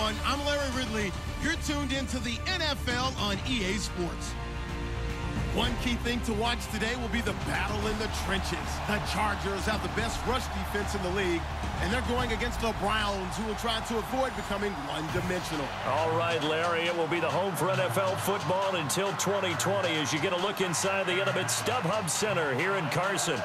everyone. I'm Larry Ridley. You're tuned into the NFL on EA Sports. One key thing to watch today will be the battle in the trenches. The Chargers have the best rush defense in the league, and they're going against the Browns, who will try to avoid becoming one-dimensional. All right, Larry, it will be the home for NFL football until 2020 as you get a look inside the Intimate StubHub Center here in Carson.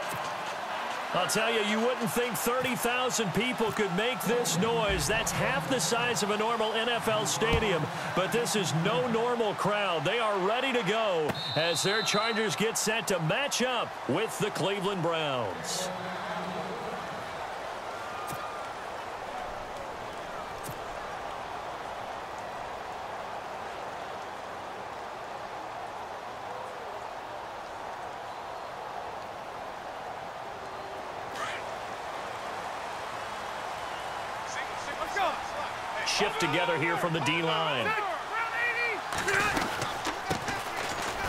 I'll tell you, you wouldn't think 30,000 people could make this noise. That's half the size of a normal NFL stadium, but this is no normal crowd. They are ready to go as their Chargers get set to match up with the Cleveland Browns. Shift together here from the D-line.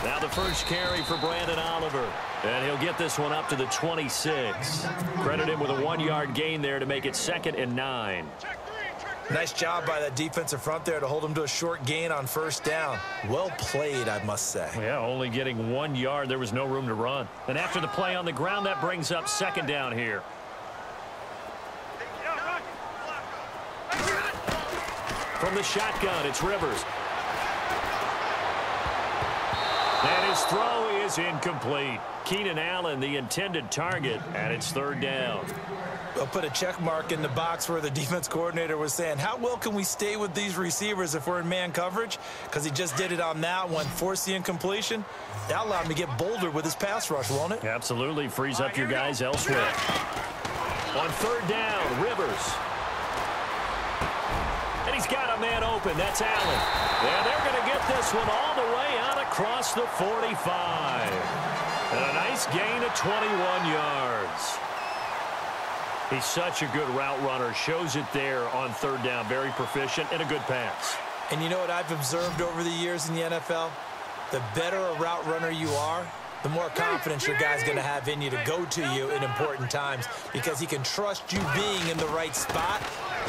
Now the first carry for Brandon Oliver. And he'll get this one up to the 26. Credit him with a 1-yard gain there to make it 2nd and 9. Nice job by that defensive front there to hold him to a short gain on first down. Well played, I must say. Yeah, only getting 1 yard. There was no room to run. And after the play on the ground, that brings up 2nd down here. From the shotgun, it's Rivers. And his throw is incomplete. Keenan Allen, the intended target, and it's 3rd down. They'll put a check mark in the box where the defense coordinator was saying, how well can we stay with these receivers if we're in man coverage? Because he just did it on that one, forced the incompletion. That allowed him to get bolder with his pass rush, won't it? Absolutely, frees up your guys elsewhere. On 3rd down, Rivers. And he's got a man open. That's Allen. And they're going to get this one all the way out across the 45. And a nice gain of 21 yards. He's such a good route runner. Shows it there on 3rd down. Very proficient and a good pass. And you know what I've observed over the years in the NFL? The better a route runner you are, the more confidence your guy's going to have in you to go to you in important times because he can trust you being in the right spot,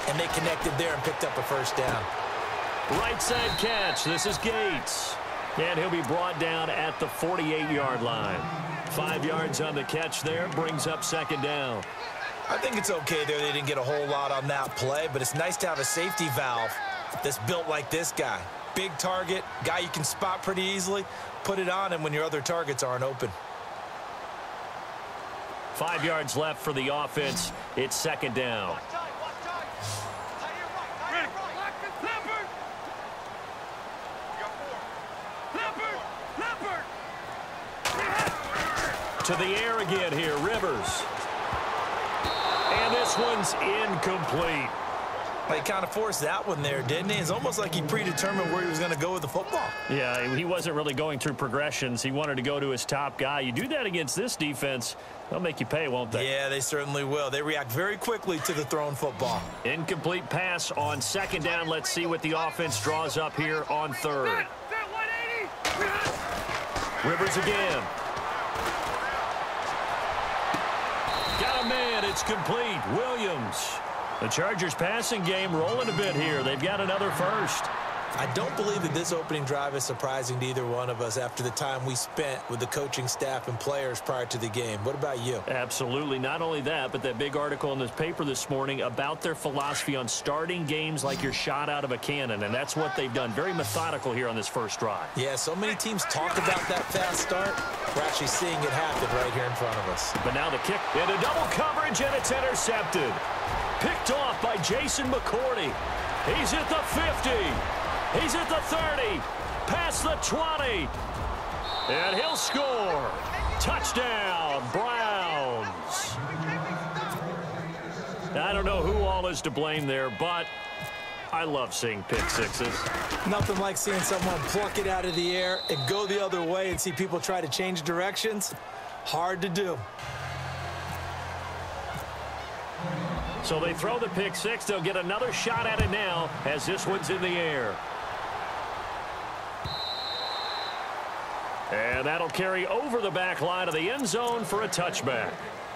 and they connected there and picked up a first down. Right side catch. This is Gates. And he'll be brought down at the 48-yard line. 5 yards on the catch there. Brings up 2nd down. I think it's okay there. They didn't get a whole lot on that play, but it's nice to have a safety valve that's built like this guy. Big target, guy you can spot pretty easily. Put it on him when your other targets aren't open. 5 yards left for the offense. It's 2nd down. To the air again here, Rivers. And this one's incomplete. He kind of forced that one there, didn't he? It's almost like he predetermined where he was going to go with the football. Yeah, he wasn't really going through progressions. He wanted to go to his top guy. You do that against this defense, they'll make you pay, won't they? Yeah, they certainly will. They react very quickly to the thrown football. Incomplete pass on 2nd down. Let's see what the offense draws up here on 3rd. Rivers again. Got a man. It's complete. Williams. The Chargers passing game rolling a bit here. They've got another first. I don't believe that this opening drive is surprising to either one of us after the time we spent with the coaching staff and players prior to the game. What about you? Absolutely. Not only that, but that big article in this paper this morning about their philosophy on starting games like you're shot out of a cannon, and that's what they've done. Very methodical here on this first drive. Yeah, so many teams talk about that fast start. We're actually seeing it happen right here in front of us. But now the kick into double coverage, and it's intercepted. Picked off by Jason McCourty. He's at the 50. He's at the 30. Past the 20. And he'll score. Touchdown, Browns. I don't know who all is to blame there, but I love seeing pick sixes. Nothing like seeing someone pluck it out of the air and go the other way and see people try to change directions. Hard to do. So they throw the pick six. They'll get another shot at it now as this one's in the air. And that'll carry over the back line of the end zone for a touchback.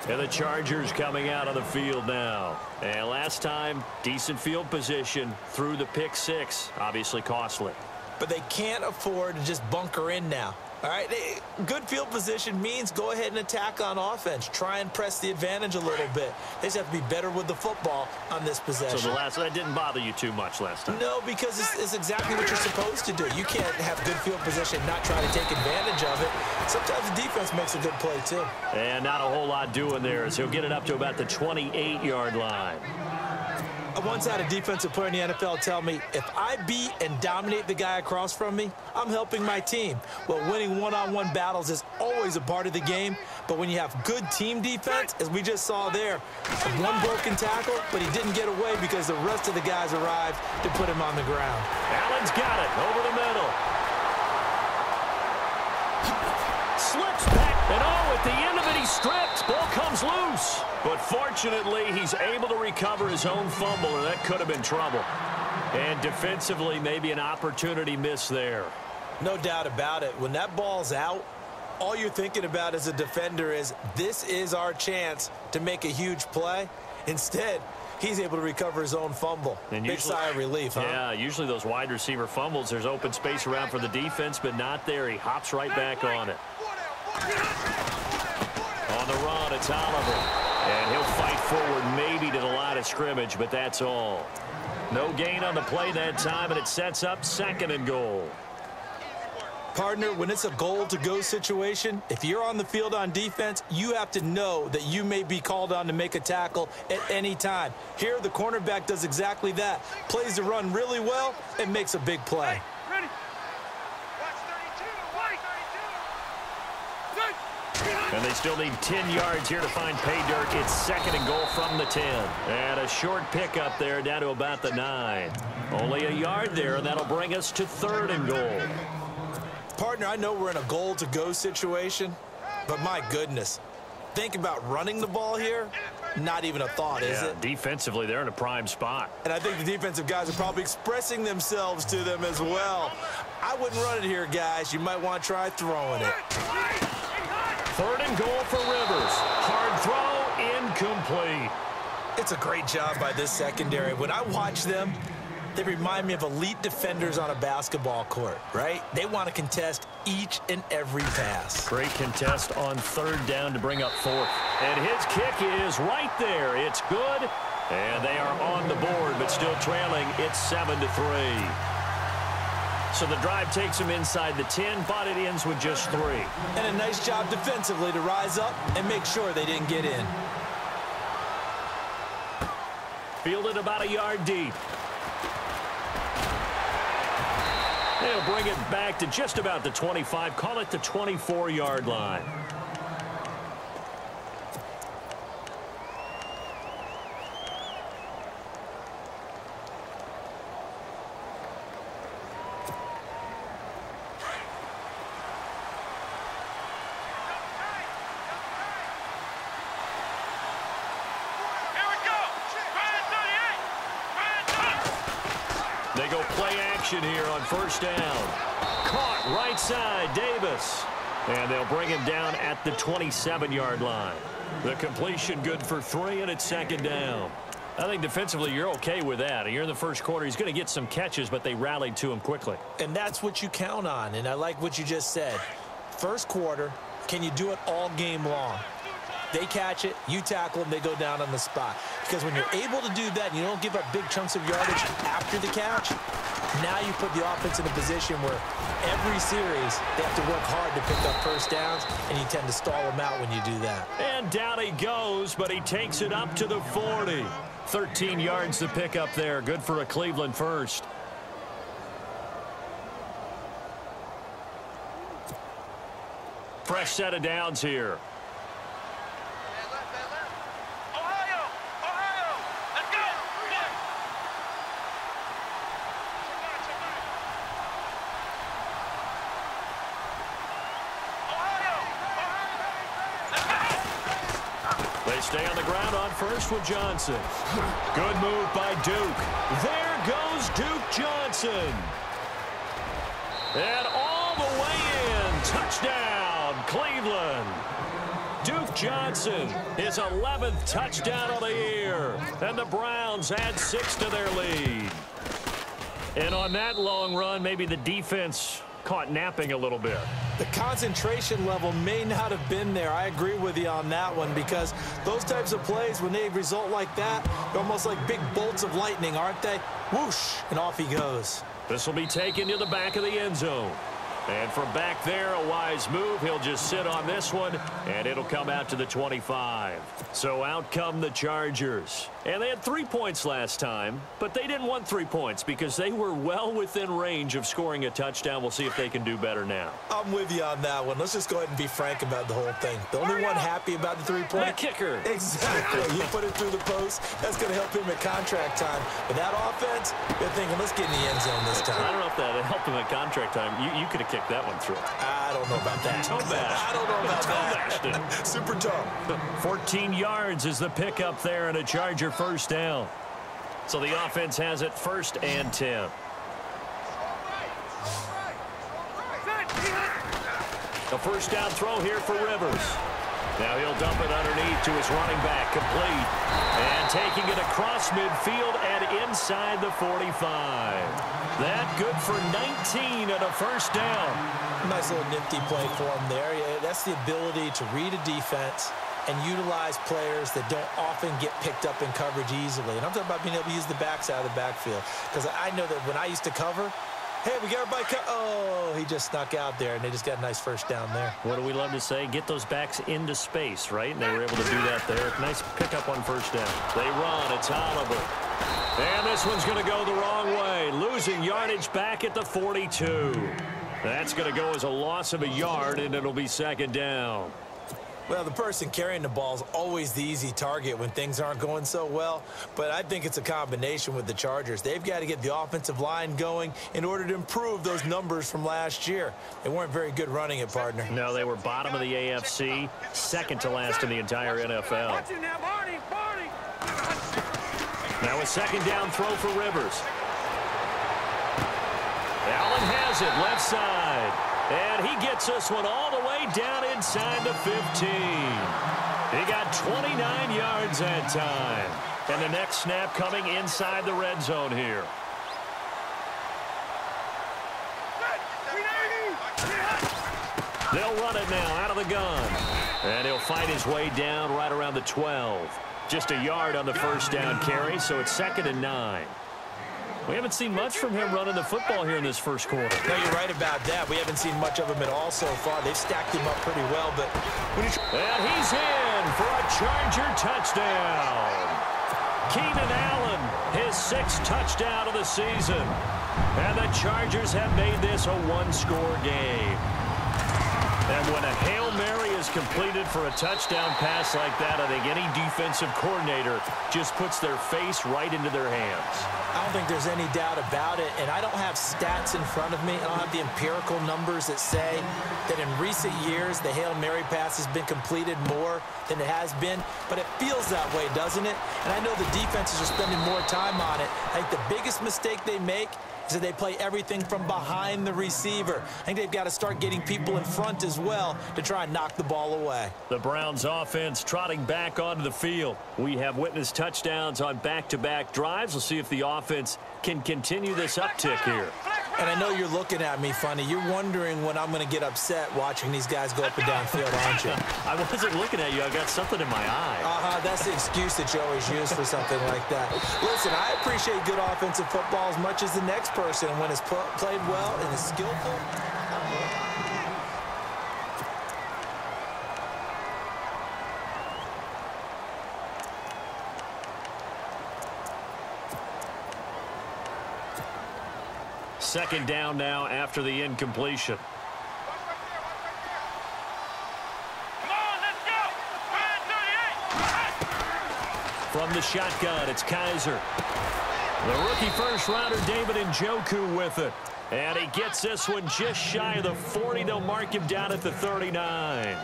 And the Chargers coming out on the field now. And last time, decent field position through the pick six. Obviously costly. But they can't afford to just bunker in now. All right, good field position means go ahead and attack on offense. Try and press the advantage a little bit. They just have to be better with the football on this possession. So that didn't bother you too much last time? No, because it's exactly what you're supposed to do. You can't have good field position and not try to take advantage of it. Sometimes the defense makes a good play, too. And not a whole lot doing there as he'll get it up to about the 28-yard line. I once had a defensive player in the NFL tell me, if I beat and dominate the guy across from me, I'm helping my team. Well, winning one-on-one battles is always a part of the game, but when you have good team defense, as we just saw there, one broken tackle, but he didn't get away because the rest of the guys arrived to put him on the ground. Allen's got it over the middle. Slips back, and at the end of it, he's stripped. Ball comes loose. But fortunately, he's able to recover his own fumble, and that could have been trouble. And defensively, maybe an opportunity miss there. No doubt about it. When that ball's out, all you're thinking about as a defender is, this is our chance to make a huge play. Instead, he's able to recover his own fumble. And big sigh of relief, huh? Yeah, usually those wide receiver fumbles, there's open space around for the defense, but not there. He hops right back on it. On the run, it's Oliver. And he'll fight forward maybe to the line of scrimmage, but that's all. No gain on the play that time, and it sets up 2nd and goal. Partner, when it's a goal-to-go situation, if you're on the field on defense, you have to know that you may be called on to make a tackle at any time. Here, the cornerback does exactly that. Plays the run really well and makes a big play. And they still need 10 yards here to find pay dirt. It's 2nd and goal from the 10. And a short pickup there down to about the 9. Only a yard there, and that'll bring us to 3rd and goal. Partner, I know we're in a goal-to-go situation, but my goodness. Think about running the ball here. Not even a thought, is it? Defensively, they're in a prime spot. And I think the defensive guys are probably expressing themselves to them as well. I wouldn't run it here, guys. You might want to try throwing it. 3rd and goal for Rivers. Hard throw, incomplete. It's a great job by this secondary. When I watch them, they remind me of elite defenders on a basketball court, right? They want to contest each and every pass. Great contest on 3rd down to bring up 4th. And his kick is right there. It's good. And they are on the board, but still trailing. It's 7-3. So the drive takes them inside the 10, but it ends with just 3. And a nice job defensively to rise up and make sure they didn't get in. Fielded about a yard deep. They'll bring it back to just about the 25. Call it the 24-yard line. They go play action here on 1st down. Caught right side, Davis. And they'll bring him down at the 27-yard line. The completion good for 3, and it's 2nd down. I think defensively you're okay with that. You're in the first quarter. He's going to get some catches, but they rallied to him quickly. And that's what you count on, and I like what you just said. First quarter, can you do it all game long? They catch it, you tackle them, they go down on the spot. Because when you're able to do that and you don't give up big chunks of yardage after the catch, now you put the offense in a position where every series they have to work hard to pick up 1st downs, and you tend to stall them out when you do that. And down he goes, but he takes it up to the 40. 13 yards to pick up there. Good for a Cleveland first. Fresh set of downs here. They stay on the ground on 1st with Johnson. Good move by Duke. There goes Duke Johnson. And all the way in. Touchdown, Cleveland. Duke Johnson, his 11th touchdown of the year. And the Browns add 6 to their lead. And on that long run, maybe the defense caught napping a little bit. The concentration level may not have been there. I agree with you on that one, because those types of plays, when they result like that, they're almost like big bolts of lightning, aren't they? Whoosh, and off he goes. This will be taken to the back of the end zone. And from back there, a wise move. He'll just sit on this one, and it'll come out to the 25. So out come the Chargers. And they had 3 points last time, but they didn't want 3 points because they were well within range of scoring a touchdown. We'll see if they can do better now. I'm with you on that one. Let's just go ahead and be frank about the whole thing. The only one happy about the 3-point? The kicker. Exactly. You put it through the post. That's going to help him at contract time. But that offense, they're thinking, let's get in the end zone this time. I don't know if that helped him at contract time. You could have kicked that one through. I don't know about that. Toe bash. I don't know about that. Super toe. 14 yards is the pickup there, and a Charger first down. So the offense has it 1st and 10. The first down throw here for Rivers. Now he'll dump it underneath to his running back, complete. And taking it across midfield and inside the 45. That good for 19 and a first down. Nice little nifty play for him there. Yeah, that's the ability to read a defense and utilize players that don't often get picked up in coverage easily. And I'm talking about being able to use the backside of the backfield. Because I know that when I used to cover, hey, we got everybody. Oh, he just snuck out there, and they just got a nice first down there. What do we love to say? Get those backs into space, right? And they were able to do that there. Nice pickup on first down. They run. It's Oliver. And this one's going to go the wrong way. Losing yardage back at the 42. That's going to go as a loss of a yard, and it'll be 2nd down. Well, the person carrying the ball is always the easy target when things aren't going so well. But I think it's a combination with the Chargers. They've got to get the offensive line going in order to improve those numbers from last year. They weren't very good running it, partner. No, they were bottom of the AFC, 2nd to last in the entire NFL. Now a 2nd down throw for Rivers. Allen has it, left side. And he gets this one all the way down inside the 15. He got 29 yards that time. And the next snap coming inside the red zone here. They'll run it now out of the gun. And he'll fight his way down right around the 12. Just a yard on the first down carry, so it's 2nd and 9. We haven't seen much from him running the football here in this first quarter. No, you're right about that. We haven't seen much of him at all so far. They've stacked him up pretty well, but when you... And he's in for a Charger touchdown. Keenan Allen, his 6th touchdown of the season. And the Chargers have made this a one-score game. And when a Hail Mary is completed for a touchdown pass like that, I think any defensive coordinator just puts their face right into their hands. I don't think there's any doubt about it, and I don't have stats in front of me. I don't have the empirical numbers that say that in recent years the Hail Mary pass has been completed more than it has been, but it feels that way, doesn't it? And I know the defenses are spending more time on it. I think the biggest mistake they make is that they play everything from behind the receiver. I think they've got to start getting people in front as well to try and knock the ball away. The Browns offense trotting back onto the field. We have witnessed touchdowns on back-to-back drives. We'll see if the offense can continue this uptick here. And I know you're looking at me funny. You're wondering when I'm going to get upset watching these guys go up and down field, aren't you? I wasn't looking at you. I got something in my eye. That's the excuse that you always use for something like that. Listen, I appreciate good offensive football as much as the next person. When it's played well and is skillful, Second down now after the incompletion. From the shotgun, it's Kaiser. The rookie first-rounder David Njoku with it. And he gets this one just shy of the 40. They'll mark him down at the 39.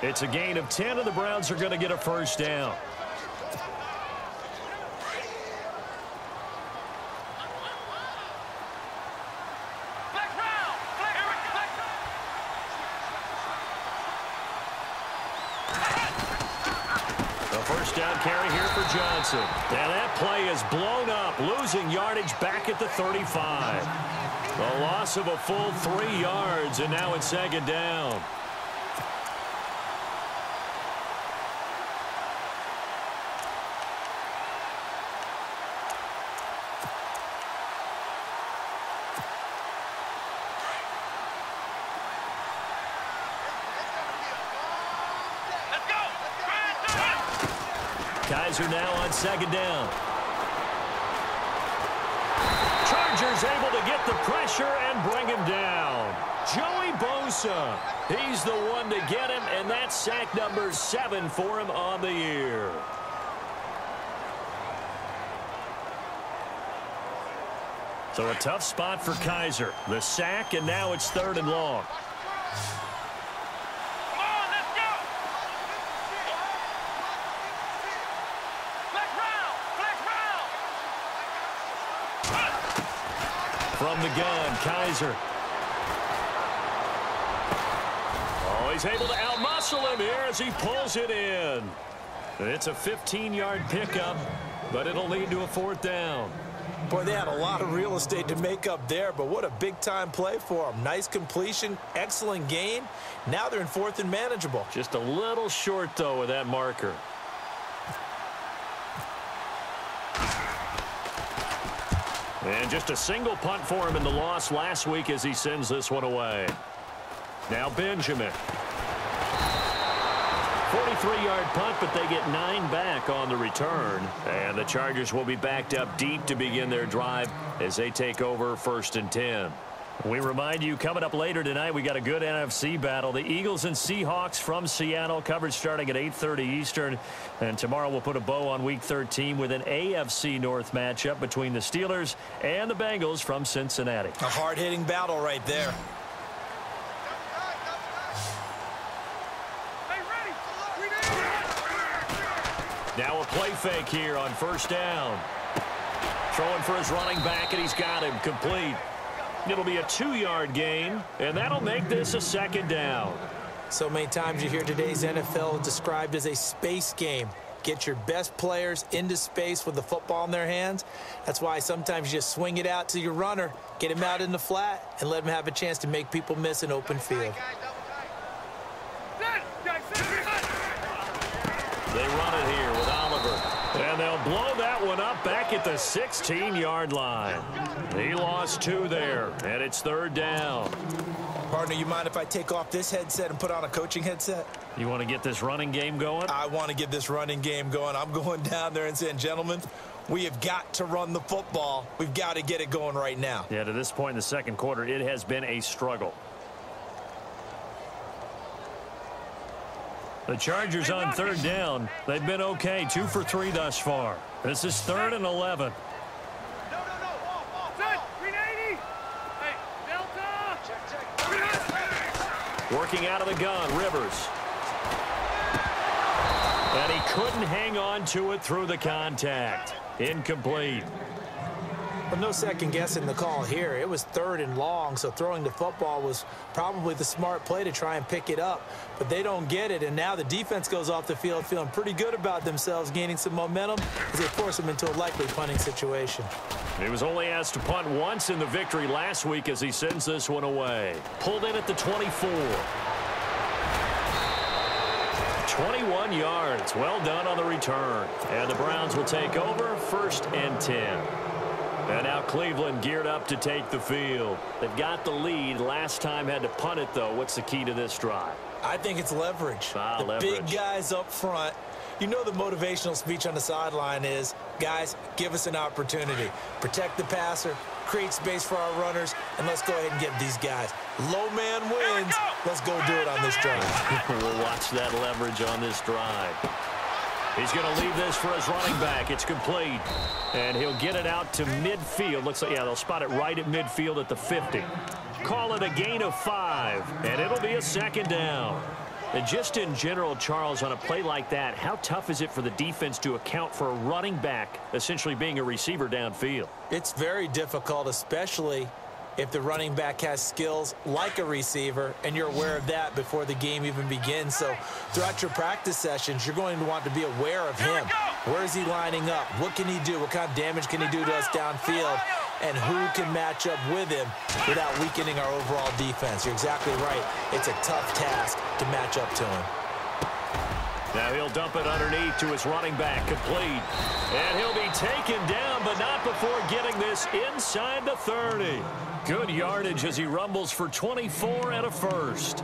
It's a gain of 10, and the Browns are going to get a first down. first down carry here for Johnson. And that play is blown up, losing yardage back at the 35. A loss of a full 3 yards, and now it's second down. Kizer now on second down. Chargers able to get the pressure and bring him down. Joey Bosa, he's the one to get him, and that's sack number 7 for him on the year. So a tough spot for Kizer. The sack, and now it's 3rd and long. From the gun, Kizer. Oh, he's able to outmuscle him here as he pulls it in. It's a 15-yard pickup, but it'll lead to a 4th down. Boy, they had a lot of real estate to make up there, but what a big-time play for them. Nice completion, excellent gain. Now they're in 4th and manageable. Just a little short, though, with that marker. And just a single punt for him in the loss last week as he sends this one away. Now Benjamin. 43-yard punt, but they get 9 back on the return. And the Chargers will be backed up deep to begin their drive as they take over 1st and 10. We remind you, coming up later tonight, we got a good NFC battle. The Eagles and Seahawks from Seattle, coverage starting at 8:30 Eastern. And tomorrow we'll put a bow on Week 13 with an AFC North matchup between the Steelers and the Bengals from Cincinnati. A hard-hitting battle right there. Now a play fake here on 1st down. Throwing for his running back, and he's got him complete. It'll be a 2-yard gain, and that'll make this a 2nd down. So many times you hear today's NFL described as a space game. Get your best players into space with the football in their hands. That's why sometimes you just swing it out to your runner, get him out in the flat, and let him have a chance to make people miss an open field. They run it here with Oliver. And they'll blow that one up back at the 16-yard line. He lost 2 there, and it's 3rd down. Partner, you mind if I take off this headset and put on a coaching headset? You want to get this running game going? I want to get this running game going. I'm going down there and saying, gentlemen, we have got to run the football. We've got to get it going right now. Yeah, to this point in the 2nd quarter, it has been a struggle. The Chargers on 3rd down. They've been okay, 2 for 3 thus far. This is 3rd and 11. Working out of the gun, Rivers. And he couldn't hang on to it through the contact. Incomplete. But no second guessing the call here. It was 3rd and long, so throwing the football was probably the smart play to try and pick it up. But they don't get it, and now the defense goes off the field feeling pretty good about themselves, gaining some momentum as they force them into a likely punting situation. He was only asked to punt once in the victory last week as he sends this one away. Pulled in at the 24. 21 yards. Well done on the return. And the Browns will take over 1st and 10. And now Cleveland geared up to take the field. They've got the lead. Last time had to punt it, though. What's the key to this drive? I think it's leverage. Leverage. Big guys up front. You know the motivational speech on the sideline is, guys, give us an opportunity. Protect the passer, create space for our runners, and let's go ahead and get these guys. Low man wins. Let's go do it on this drive. We'll watch that leverage on this drive. He's going to leave this for his running back. It's complete. And he'll get it out to midfield. Looks like, yeah, they'll spot it right at midfield at the 50. Call it a gain of 5, and it'll be a 2nd down. And just in general, Charles, on a play like that, how tough is it for the defense to account for a running back essentially being a receiver downfield? It's very difficult, especially if the running back has skills like a receiver, and you're aware of that before the game even begins. So throughout your practice sessions, you're going to want to be aware of him. Where is he lining up? What can he do? What kind of damage can he do to us downfield? And who can match up with him without weakening our overall defense? You're exactly right. It's a tough task to match up to him. Now he'll dump it underneath to his running back, complete. And he'll be taken down, but not before getting this inside the 30. Good yardage as he rumbles for 24 and a first.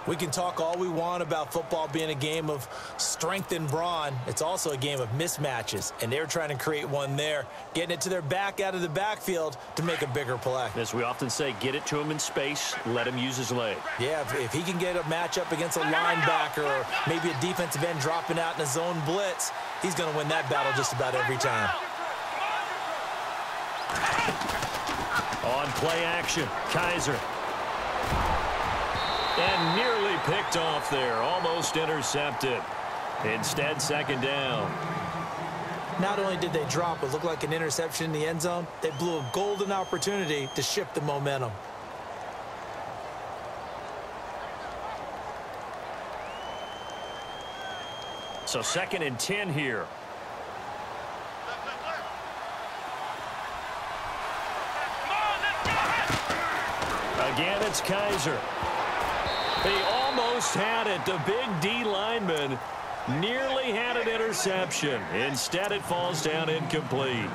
We can talk all we want about football being a game of strength and brawn. It's also a game of mismatches, and they're trying to create one there, getting it to their back out of the backfield to make a bigger play. As we often say, get it to him in space, let him use his leg. Yeah, if he can get a matchup against a linebacker or maybe a defensive end dropping out in a zone blitz, he's going to win that battle just about every time. On play action, Kizer. And nearly picked off there, almost intercepted. Instead, second down. Not only did they drop what looked like an interception in the end zone, they blew a golden opportunity to shift the momentum. So 2nd and 10 here. Again, it's Kizer. He almost had it. The big D lineman nearly had an interception. Instead, it falls down incomplete.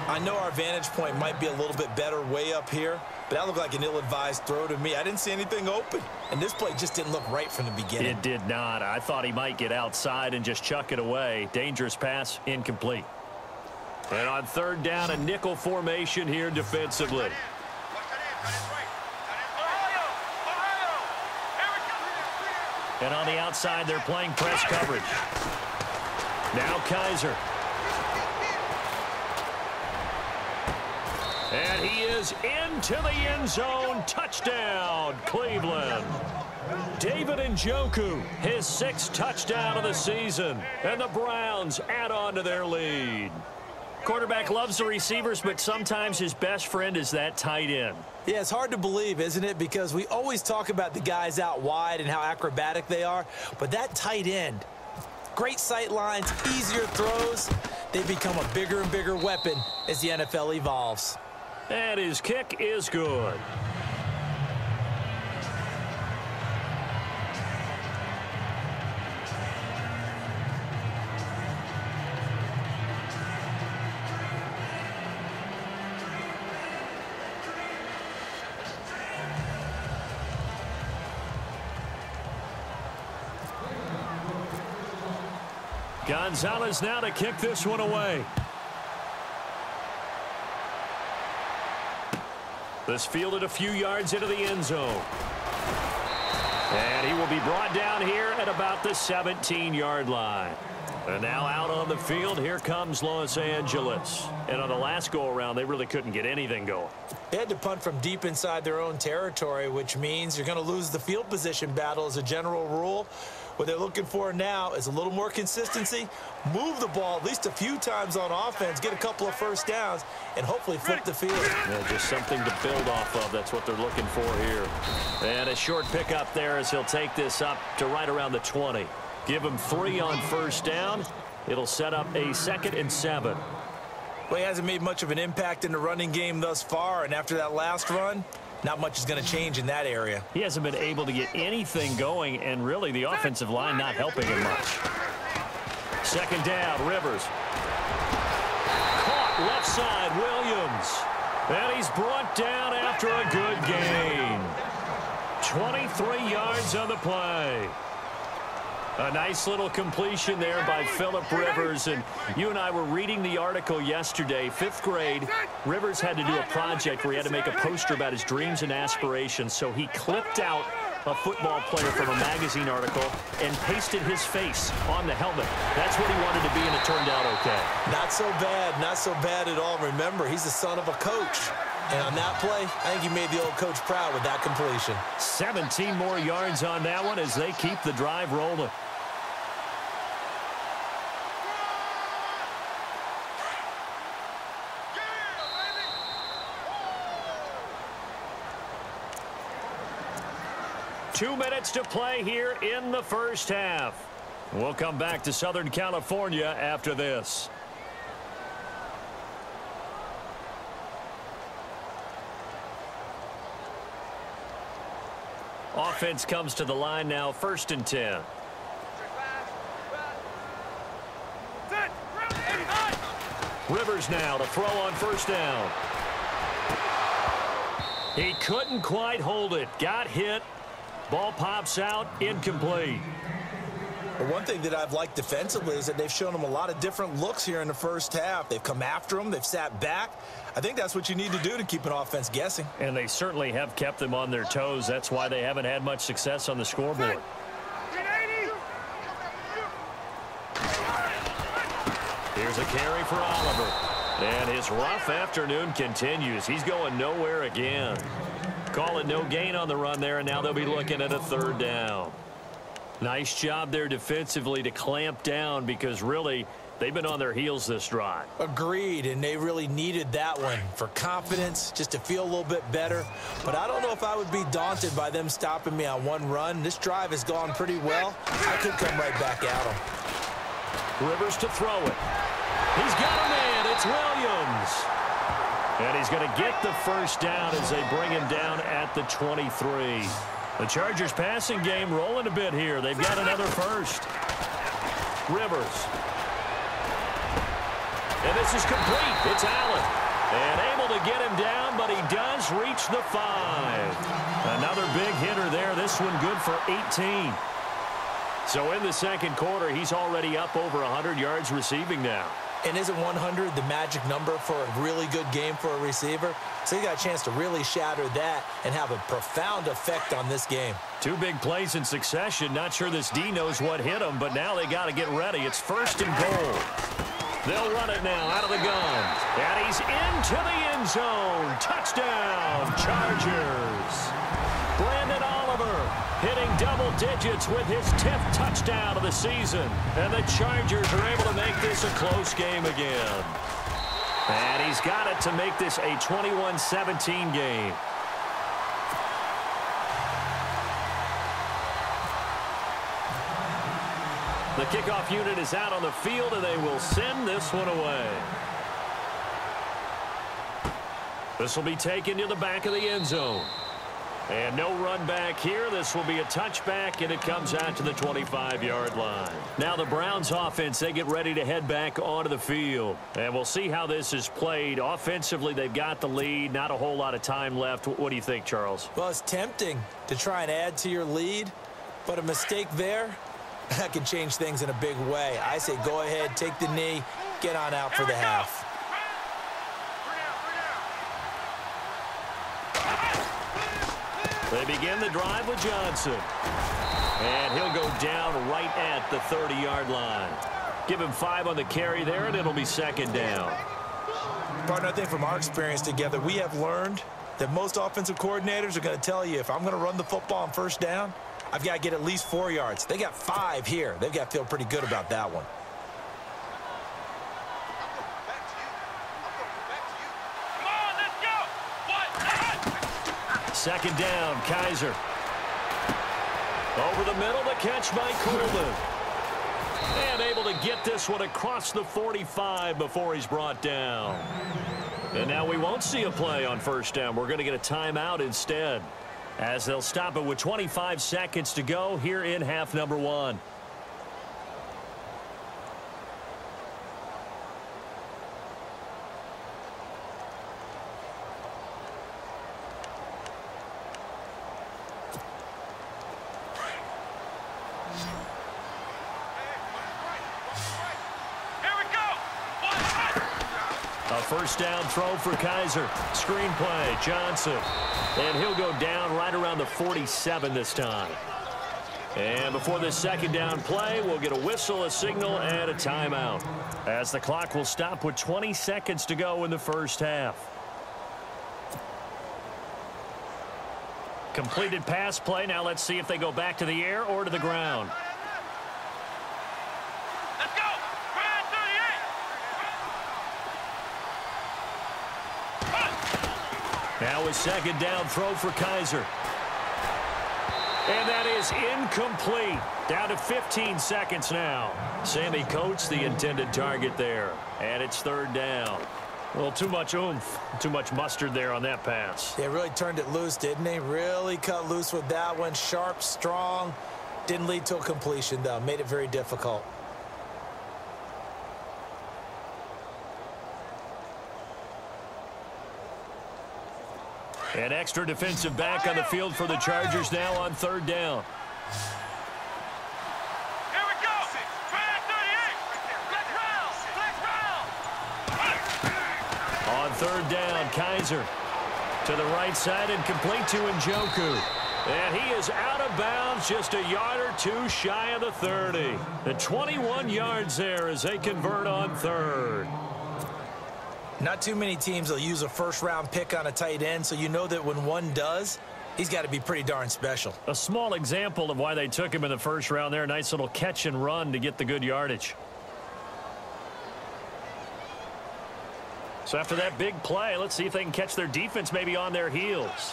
I know our vantage point might be a little bit better way up here, but that looked like an ill-advised throw to me. I didn't see anything open, and this play just didn't look right from the beginning. It did not. I thought he might get outside and just chuck it away. Dangerous pass, incomplete. And on 3rd down, a nickel formation here defensively. And on the outside, they're playing press coverage. Now Kizer. And he is into the end zone. Touchdown, Cleveland. David Njoku, his 6th touchdown of the season. And the Browns add on to their lead. Quarterback loves the receivers, but sometimes his best friend is that tight end. Yeah, it's hard to believe, isn't it? Because we always talk about the guys out wide and how acrobatic they are. But that tight end, great sight lines, easier throws, they become a bigger and bigger weapon as the NFL evolves. And his kick is good. Gonzalez now to kick this one away. This fielded a few yards into the end zone. And he will be brought down here at about the 17-yard line. And now out on the field, here comes Los Angeles. And on the last go-around, they really couldn't get anything going. They had to punt from deep inside their own territory, which means you're going to lose the field position battle as a general rule. What they're looking for now is a little more consistency, move the ball at least a few times on offense, get a couple of first downs, and hopefully flip the field. Yeah, just something to build off of. That's what they're looking for here. And a short pickup there as he'll take this up to right around the 20. Give him 3 on first down. It'll set up a 2nd and 7. Well, he hasn't made much of an impact in the running game thus far, and after that last run, not much is going to change in that area. He hasn't been able to get anything going, and really the offensive line not helping him much. 2nd down, Rivers. Caught left side, Williams. And he's brought down after a good gain. 23 yards on the play. A nice little completion there by Phillip Rivers. And you and I were reading the article yesterday, 5th grade. Rivers had to do a project where he had to make a poster about his dreams and aspirations. So he clipped out a football player from a magazine article and pasted his face on the helmet. That's what he wanted to be, and it turned out okay. Not so bad at all. Remember, he's the son of a coach. And on that play, I think he made the old coach proud with that completion. 17 more yards on that one as they keep the drive rolling. 2 minutes to play here in the first half. We'll come back to Southern California after this. Offense comes to the line now, 1st and 10. Rivers now to throw on 1st down. He couldn't quite hold it. Got hit. Ball pops out, incomplete. Well, one thing that I've liked defensively is that they've shown him a lot of different looks here in the first half. They've come after him. They've sat back. I think that's what you need to do to keep an offense guessing. And they certainly have kept them on their toes. That's why they haven't had much success on the scoreboard. Here's a carry for Oliver. And his rough afternoon continues. He's going nowhere again. Call it no gain on the run there, and now they'll be looking at a 3rd down. Nice job there defensively to clamp down because really they've been on their heels this drive. Agreed, and they really needed that one for confidence, just to feel a little bit better. But I don't know if I would be daunted by them stopping me on one run. This drive has gone pretty well. I could come right back at them. Rivers to throw it. He's got a man. It's Williams. And he's going to get the 1st down as they bring him down at the 23. The Chargers passing game rolling a bit here. They've got another 1st. Rivers. And this is complete. It's Allen. And able to get him down, but he does reach the 5. Another big hitter there. This one good for 18. So in the 2nd quarter, he's already up over 100 yards receiving now. And isn't 100 the magic number for a really good game for a receiver? So you got a chance to really shatter that and have a profound effect on this game. 2 big plays in succession. Not sure this D knows what hit him, but now they got to get ready. It's 1st and goal. They'll run it now out of the gun. And he's into the end zone. Touchdown, Chargers. Brandon Oliver hitting double digits with his 10th touchdown of the season. And the Chargers are able to make this a close game again. And he's got it to make this a 21-17 game. The kickoff unit is out on the field, and they will send this one away. This will be taken to the back of the end zone. And no run back here. This will be a touchback, and it comes out to the 25-yard line. Now the Browns offense, they get ready to head back onto the field. And we'll see how this is played. Offensively, they've got the lead. Not a whole lot of time left. What do you think, Charles? Well, it's tempting to try and add to your lead, but a mistake there, that can change things in a big way. I say go ahead, take the knee, get on out for the half. They begin the drive with Johnson. And he'll go down right at the 30-yard line. Give him 5 on the carry there, and it'll be 2nd down. Partner, I think from our experience together, we have learned that most offensive coordinators are going to tell you, if I'm going to run the football on 1st down, I've got to get at least 4 yards. They got 5 here. They've got to feel pretty good about that one. Second down, Kaiser. Over the middle, the catch by Coleman. And able to get this one across the 45 before he's brought down. And now we won't see a play on 1st down. We're going to get a timeout instead, as they'll stop it with 25 seconds to go here in half number 1. A 1st down throw for Kaiser. Screen play, Johnson. And he'll go down right around the 47 this time. And before this 2nd down play, we'll get a whistle, a signal, and a timeout, as the clock will stop with 20 seconds to go in the first half. Completed pass play. Now let's see if they go back to the air or to the ground. Let's go! Now a 2nd down throw for Kaiser. And that is incomplete. Down to 15 seconds now. Sammy Coates, the intended target there. And it's third down. Well, too much oomph, too much mustard there on that pass. They really turned it loose, didn't they? Really cut loose with that one. Sharp, strong. Didn't lead to a completion, though. Made it very difficult. An extra defensive back on the field for the Chargers now on third down. Here we go. 38. Flex round. On third down, Kaiser to the right side and complete to Njoku. And he is out of bounds, just a yard or two shy of the 30. The 21 yards there as they convert on third. Not too many teams will use a first-round pick on a tight end, so you know that when one does, he's got to be pretty darn special. A small example of why they took him in the first round there. Nice little catch and run to get the good yardage. So after that big play, let's see if they can catch their defense maybe on their heels.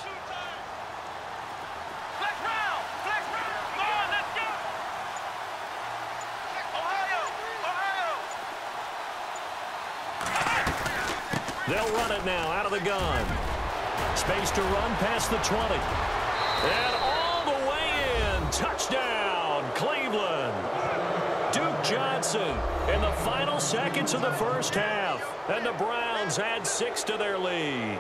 They'll run it now out of the gun. Space to run past the 20. And all the way in. Touchdown, Cleveland. Duke Johnson in the final seconds of the first half. And the Browns add 6 to their lead.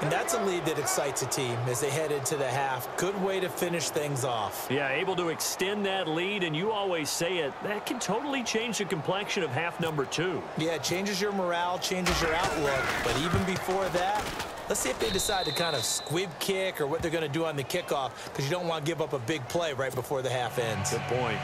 And that's a lead that excites a team as they head into the half. Good way to finish things off. Yeah, able to extend that lead, and you always say it, that can totally change the complexion of half number 2. Yeah, it changes your morale, changes your outlook. But even before that, let's see if they decide to kind of squib kick or what they're going to do on the kickoff, because you don't want to give up a big play right before the half ends. Good point.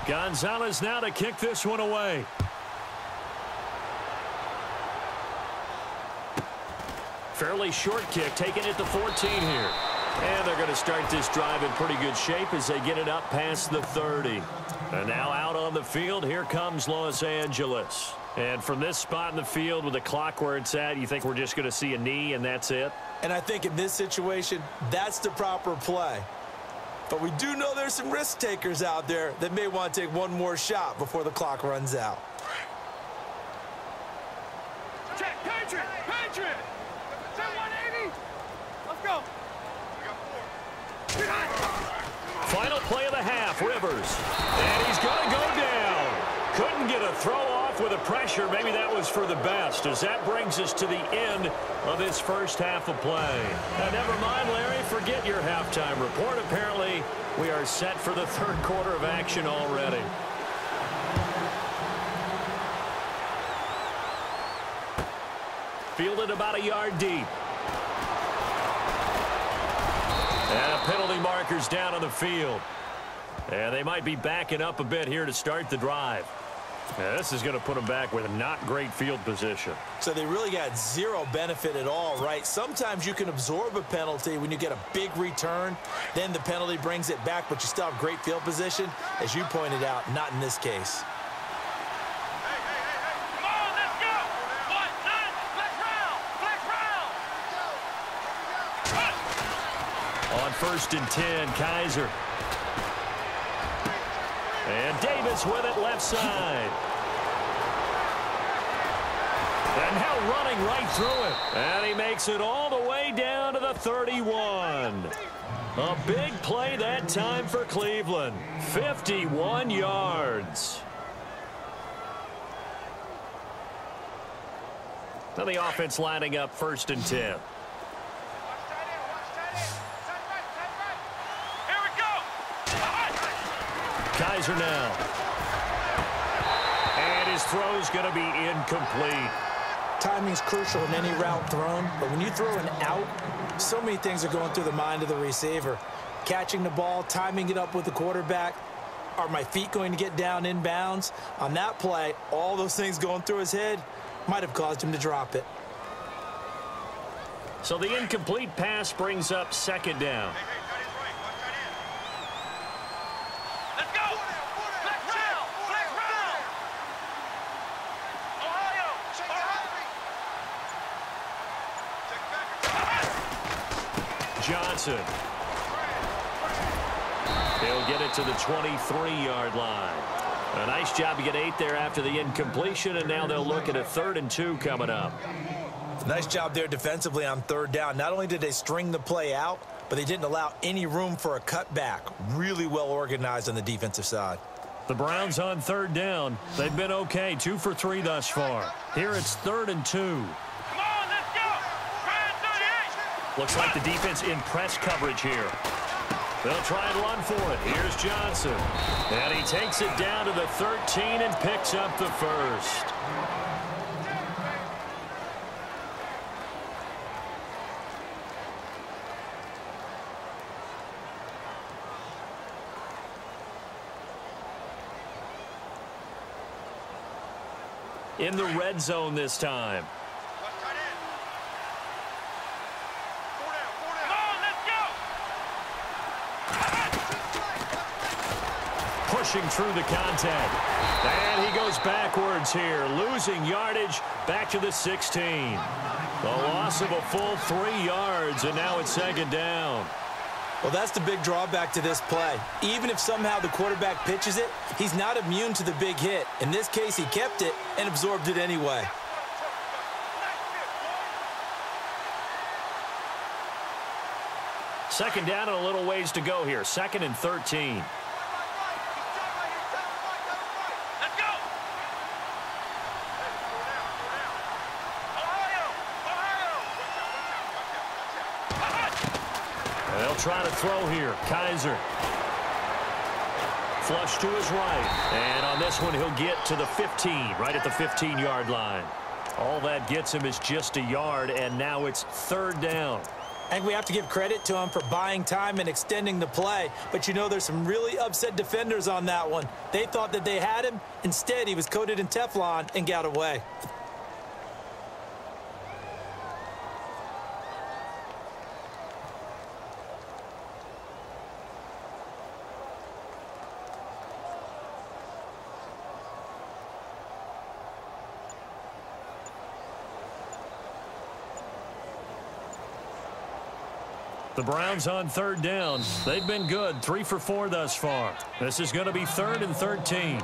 Gonzalez now to kick this one away. Fairly short kick, taking it to 14 here. And they're going to start this drive in pretty good shape as they get it up past the 30. And now out on the field, here comes Los Angeles. And from this spot in the field with the clock where it's at, you think we're just going to see a knee and that's it? And I think in this situation, that's the proper play. But we do know there's some risk takers out there that may want to take one more shot before the clock runs out. Check, Patriot! Patriot! Is that 180? Let's go. Final play of the half, Rivers. And he's going to go down. Couldn't get a throw off with the pressure. Maybe that was for the best, as that brings us to the end of this first half of play. Now, never mind, Larry, forget your halftime report. Apparently, we are set for the third quarter of action already. Fielded about a yard deep. And penalty markers down on the field. And they might be backing up a bit here to start the drive. Now, this is going to put them back with a not great field position. So they really got zero benefit at all, right? Sometimes you can absorb a penalty when you get a big return. Then the penalty brings it back, but you still have great field position. As you pointed out, not in this case. Come on, let's go. 1-9. Flex round. Flex round. On 1st and 10, Kaiser. And Davis with it left side. And now running right through it. And he makes it all the way down to the 31. A big play that time for Cleveland. 51 yards. Now the offense lining up 1st and 10. Kaiser now. And his throw's going to be incomplete. Timing's crucial in any route thrown, but when you throw an out, so many things are going through the mind of the receiver. Catching the ball, timing it up with the quarterback. Are my feet going to get down in bounds? On that play, all those things going through his head might have caused him to drop it. So the incomplete pass brings up 2nd down. Let's go. Johnson. He'll get it to the 23-yard line. A nice job to get 8 there after the incompletion, and now they'll look at a 3rd and 2 coming up. Nice job there defensively on 3rd down. Not only did they string the play out, but they didn't allow any room for a cutback. Really well organized on the defensive side. The Browns on 3rd down. They've been okay, 2 for 3 thus far. Here it's 3rd and 2. Come on, let's go. Try 38. Looks like the defense in press coverage here. They'll try and run for it. Here's Johnson. And he takes it down to the 13 and picks up the 1st. In the red zone this time. Pushing through the contact. And he goes backwards here, losing yardage back to the 16. The loss of a full 3 yards, and now it's 2nd down. Well, that's the big drawback to this play. Even if somehow the quarterback pitches it, he's not immune to the big hit. In this case, he kept it and absorbed it anyway. Second down and a little ways to go here. 2nd and 13. They'll try to throw here. Kaiser. Flush to his right. And on this one, he'll get to the 15, right at the 15-yard line. All that gets him is just a yard, and now it's 3rd down. I think we have to give credit to him for buying time and extending the play. But, you know, there's some really upset defenders on that one. They thought that they had him. Instead, he was coated in Teflon and got away. The Browns on 3rd down. They've been good, 3 for 4 thus far. This is going to be 3rd and 13.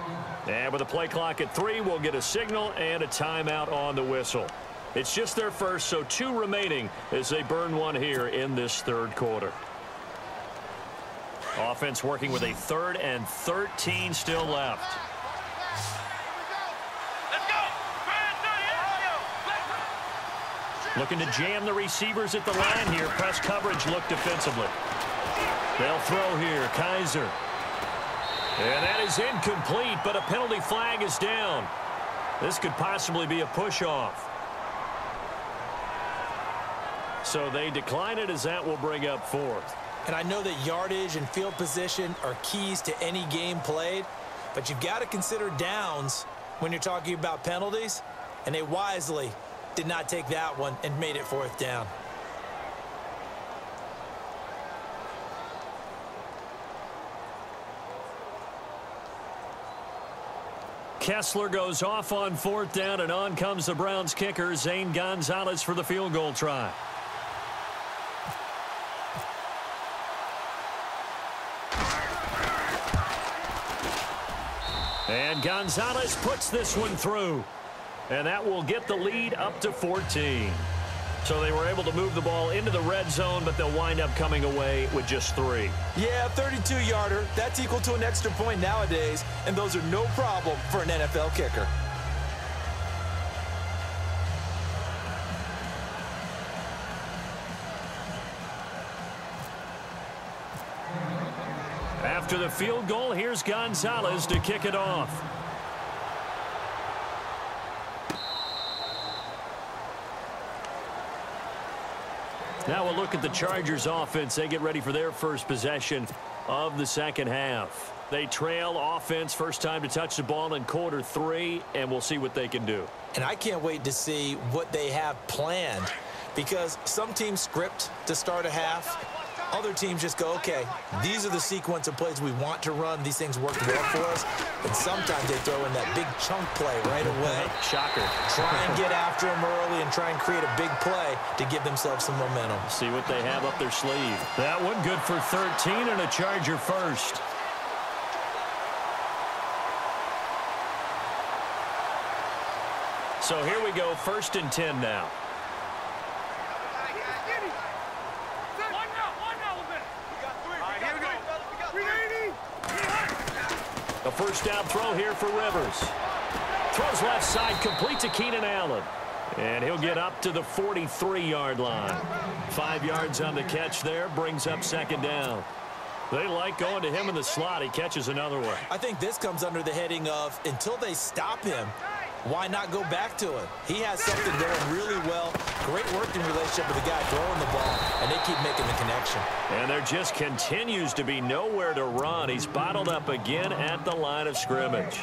And with a play clock at 3, we'll get a signal and a timeout on the whistle. It's just their first, so 2 remaining as they burn one here in this 3rd quarter. Offense working with a 3rd and 13 still left. Looking to jam the receivers at the line here. Press coverage look defensively. They'll throw here. Kaiser. And that is incomplete, but a penalty flag is down. This could possibly be a push-off. So they decline it as that will bring up 4th. And I know that yardage and field position are keys to any game played, but you've got to consider downs when you're talking about penalties, and they wisely did not take that one and made it 4th down. Kessler goes off on 4th down, and on comes the Browns kicker, Zane Gonzalez, for the field goal try. And Gonzalez puts this one through. And that will get the lead up to 14. So they were able to move the ball into the red zone, but they'll wind up coming away with just 3. Yeah, 32-yarder. That's equal to an extra point nowadays, and those are no problem for an NFL kicker. After the field goal, here's Gonzalez to kick it off. Now we'll look at the Chargers offense. They get ready for their first possession of the second half. They trail offense, first time to touch the ball in quarter 3, and we'll see what they can do. And I can't wait to see what they have planned, because some teams script to start a half, Other teams just go, okay, these are the sequence of plays we want to run. These things work well for us. And sometimes they throw in that big chunk play right away. Shocker. Try and get after them early and try and create a big play to give themselves some momentum. See what they have up their sleeve. That one good for 13 and a Charger first. So here we go, 1st and 10 now. A first down throw here for Rivers. Throws left side, complete to Keenan Allen. And he'll get up to the 43-yard line. 5 yards on the catch there, brings up 2nd down. They like going to him in the slot. He catches another one. I think this comes under the heading of until they stop him, why not go back to him? He has something going really well. Great working relationship with the guy throwing the ball, and they keep making the connection. And there just continues to be nowhere to run. He's bottled up again at the line of scrimmage.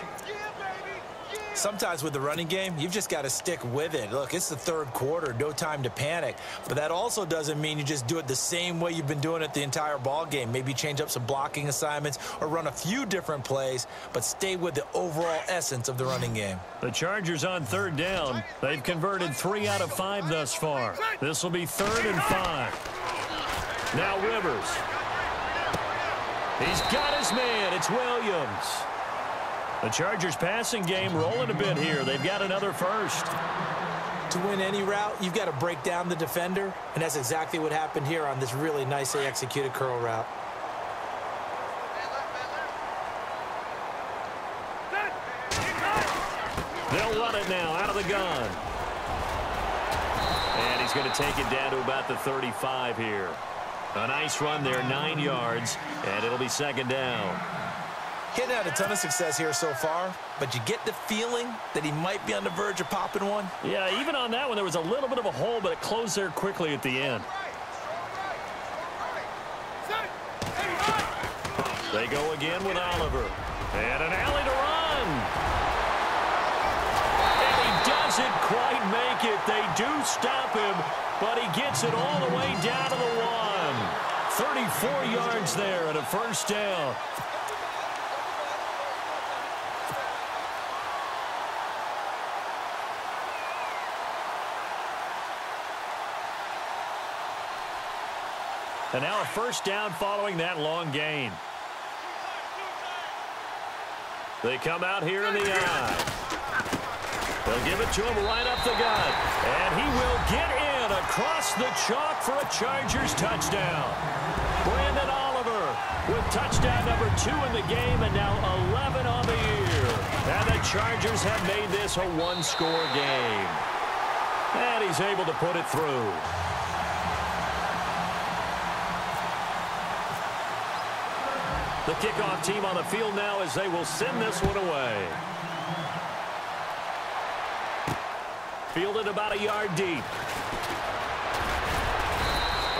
Sometimes with the running game, you've just got to stick with it. Look, it's the 3rd quarter, no time to panic. But that also doesn't mean you just do it the same way you've been doing it the entire ball game. Maybe change up some blocking assignments or run a few different plays, but stay with the overall essence of the running game. The Chargers on 3rd down. They've converted 3 out of 5 thus far. This will be 3rd and 5. Now Rivers. He's got his man. It's Williams. The Chargers passing game rolling a bit here. They've got another first. To win any route, you've got to break down the defender, and that's exactly what happened here on this really nicely executed curl route. They'll run it now out of the gun. And he's going to take it down to about the 35 here. A nice run there, 9 yards, and it'll be 2nd down. Hitting had a ton of success here so far, but you get the feeling that he might be on the verge of popping one. Yeah, even on that one, there was a little bit of a hole, but it closed there quickly at the end. They go again with Oliver. And an alley to run. And he doesn't quite make it. They do stop him, but he gets it all the way down to the 1. 34 yards there and a first down. And now a first down following that long gain. They come out here in the eye. They'll give it to him right up the gut. And he will get in across the chalk for a Chargers touchdown. Brandon Oliver with touchdown number 2 in the game and now 11 on the year. And the Chargers have made this a one-score game. And he's able to put it through. The kickoff team on the field now as they will send this one away. Fielded about a yard deep.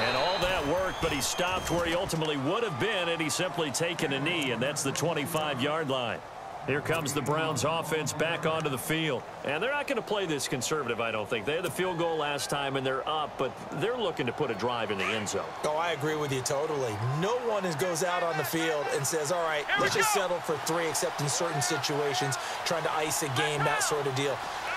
And all that worked, but he stopped where he ultimately would have been had he simply taken a knee, and that's the 25-yard line. Here comes the Browns offense back onto the field. And they're not going to play this conservative, I don't think. They had the field goal last time, and they're up, but they're looking to put a drive in the end zone. Oh, I agree with you totally. No one goes out on the field and says, all right, let's just settle for 3, except in certain situations, trying to ice a game, that sort of deal.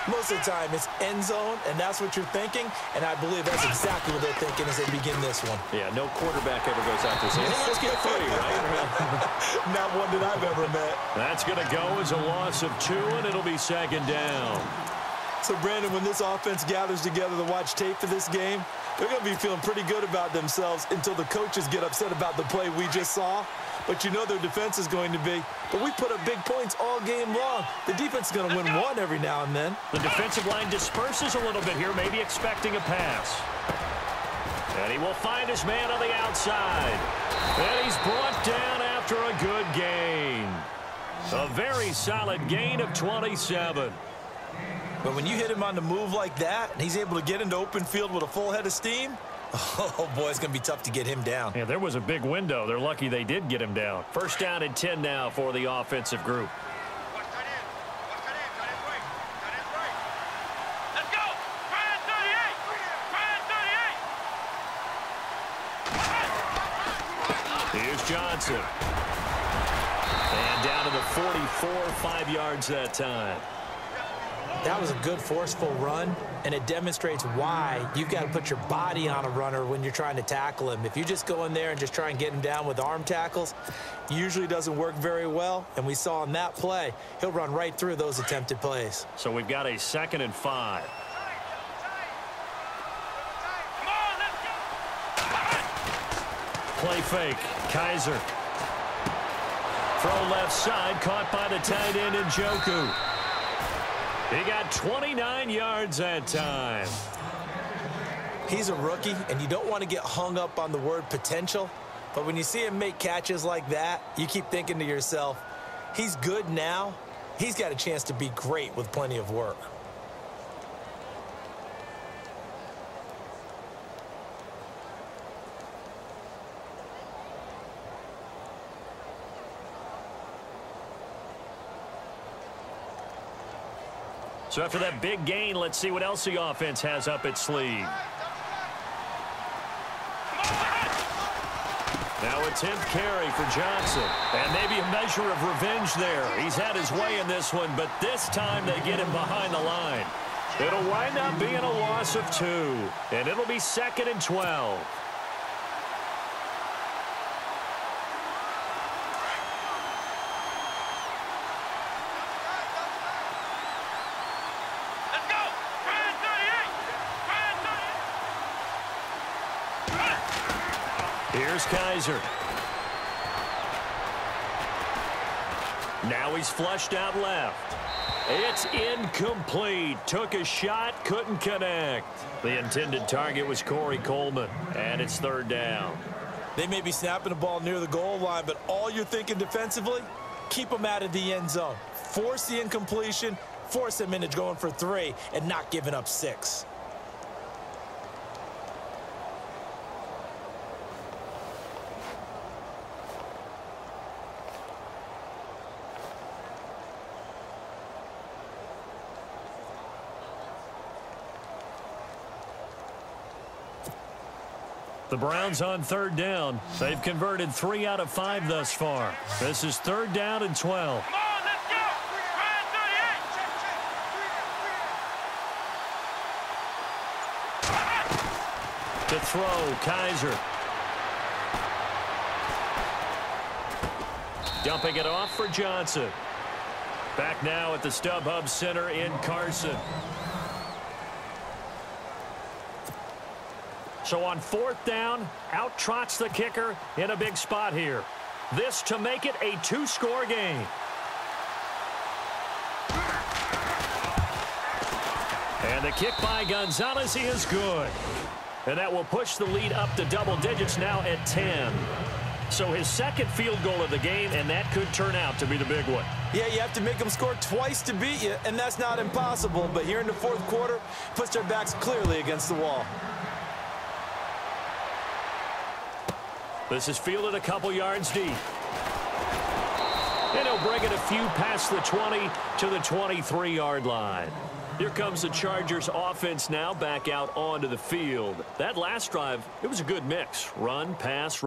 Most of the time, it's end zone, and that's what you're thinking, and I believe that's exactly what they're thinking as they begin this one. Yeah, no quarterback ever goes out there saying, hey, let's get 3, right? Not one that I've ever met. That's going to go as a loss of 2, and it'll be 2nd down. So, Brandon, when this offense gathers together to watch tape for this game, they're going to be feeling pretty good about themselves until the coaches get upset about the play we just saw. But you know their defense is going to be. But we put up big points all game long. The defense is going to win one every now and then. The defensive line disperses a little bit here, maybe expecting a pass. And he will find his man on the outside. And he's brought down after a good gain. A very solid gain of 27. But when you hit him on the move like that, and he's able to get into open field with a full head of steam, oh, boy, it's going to be tough to get him down. Yeah, there was a big window. They're lucky they did get him down. First down and 10 now for the offensive group. Let's go! Brian 38! Brian 38! Here's Johnson. And down to the 44, 5 yards that time. That was a good forceful run, and it demonstrates why you've got to put your body on a runner when you're trying to tackle him. If you just go in there and just try and get him down with arm tackles, usually doesn't work very well, and we saw in that play, he'll run right through those attempted plays. So we've got a 2nd and 5. Play fake. Kaiser. Throw left side, caught by the tight end Njoku. He got 29 yards that time. He's a rookie, and you don't want to get hung up on the word potential, but when you see him make catches like that, you keep thinking to yourself, he's good now. He's got a chance to be great with plenty of work. So after that big gain, let's see what else the offense has up its sleeve. Now a 10th carry for Johnson. And maybe a measure of revenge there. He's had his way in this one, but this time they get him behind the line. It'll wind up being a loss of 2. And it'll be 2nd and 12. Here's Kaiser. Now he's flushed out left. It's incomplete. Took a shot, couldn't connect. The intended target was Corey Coleman, and it's 3rd down. They may be snapping the ball near the goal line, but all you're thinking defensively, keep them out of the end zone. Force the incompletion, force them into going for 3, and not giving up 6. The Browns on 3rd down. They've converted 3 out of 5 thus far. This is 3rd down and 12. Come on, let's go! To throw, Kaiser. Dumping it off for Johnson. Back now at the StubHub Center in Carson. So on 4th down, out trots the kicker in a big spot here. This to make it a 2-score game. And the kick by Gonzalez is good. And that will push the lead up to double digits now at 10. So his 2nd field goal of the game, and that could turn out to be the big one. Yeah, you have to make them score twice to beat you, and that's not impossible. But here in the 4th quarter, puts their backs clearly against the wall. This is fielded a couple yards deep. And he'll bring it a few past the 20 to the 23-yard line. Here comes the Chargers offense now back out onto the field. That last drive, it was a good mix. Run, pass,